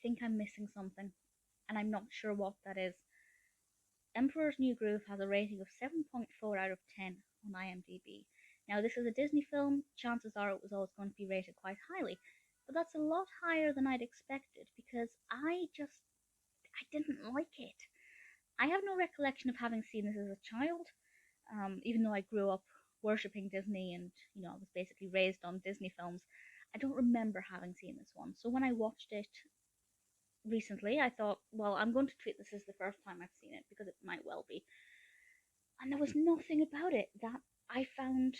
think I'm missing something, and I'm not sure what that is. Emperor's New Groove has a rating of 7.4 out of 10 on IMDb. Now, this is a Disney film. Chances are it was always going to be rated quite highly, but that's a lot higher than I'd expected because I didn't like it. I have no recollection of having seen this as a child, even though I grew up worshipping Disney and, I was basically raised on Disney films. I don't remember having seen this one. So when I watched it recently, I thought, well, I'm going to treat this as the first time I've seen it because it might well be. And there was nothing about it that I found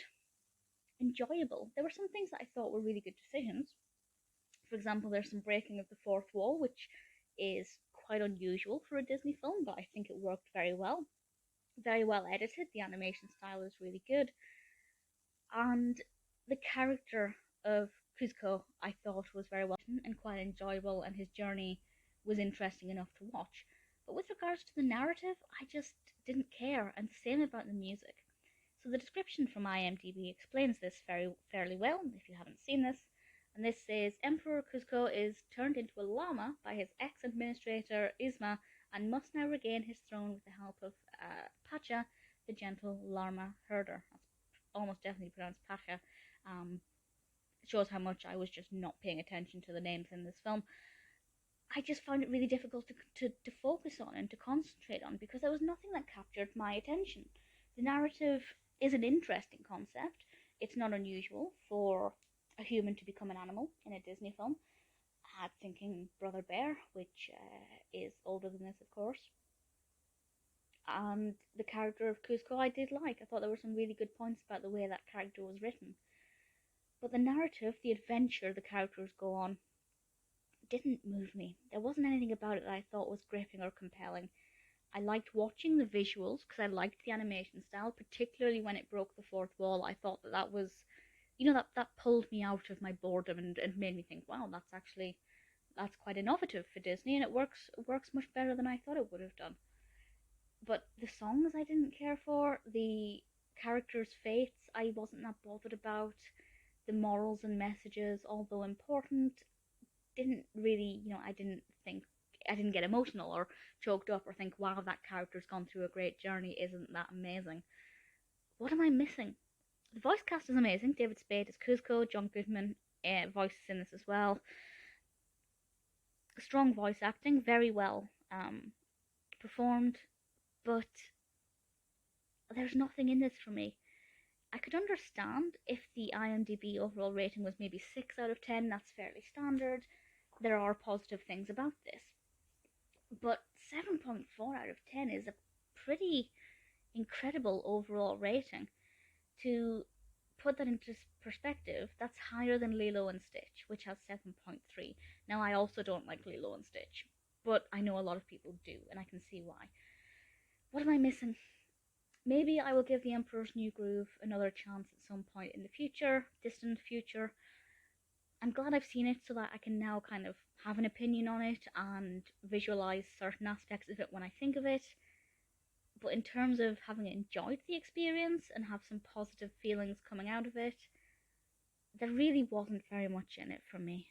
enjoyable. There were some things that I thought were really good decisions. For example, there's some breaking of the fourth wall, which is quite unusual for a Disney film, but I think it worked very well. Very well edited. The animation style is really good. And the character of Kuzco, I thought, was very well written and quite enjoyable, and his journey was interesting enough to watch. But with regards to the narrative, I just didn't care, and the same about the music. So the description from IMDb explains this fairly well, if you haven't seen this. And this says, Emperor Cusco is turned into a llama by his ex-administrator Yzma and must now regain his throne with the help of Pacha, the gentle llama herder. That's almost definitely pronounced Pacha. It shows how much I was just not paying attention to the names in this film. I just found it really difficult to focus on and to concentrate on because there was nothing that captured my attention. The narrative is an interesting concept. It's not unusual for a human to become an animal in a Disney film. I had thinking Brother Bear, which is older than this, of course. And the character of Kuzco I did like. I thought there were some really good points about the way that character was written. But the narrative, the adventure the characters go on, didn't move me. There wasn't anything about it that I thought was gripping or compelling. I liked watching the visuals because I liked the animation style, particularly when it broke the fourth wall. I thought that was, that pulled me out of my boredom and made me think, wow, that's quite innovative for Disney, and it works much better than I thought it would have done. But the songs I didn't care for, the characters' fates I wasn't that bothered about, the morals and messages, although important, didn't really, I didn't get emotional or choked up or think, wow, that character's gone through a great journey, isn't that amazing? What am I missing? The voice cast is amazing. David Spade is Cusco, John Goodman voices in this as well. Strong voice acting, very well performed, but there's nothing in this for me. I could understand if the IMDb overall rating was maybe 6 out of 10, that's fairly standard. There are positive things about this. But 7.4 out of 10 is a pretty incredible overall rating. To put that into perspective, that's higher than Lilo and Stitch, which has 7.3. Now, I also don't like Lilo and Stitch, but I know a lot of people do, and I can see why. What am I missing? Maybe I will give The Emperor's New Groove another chance at some point in the future, distant future. I'm glad I've seen it so that I can now kind of have an opinion on it and visualize certain aspects of it when I think of it. But in terms of having enjoyed the experience and have some positive feelings coming out of it, there really wasn't very much in it for me.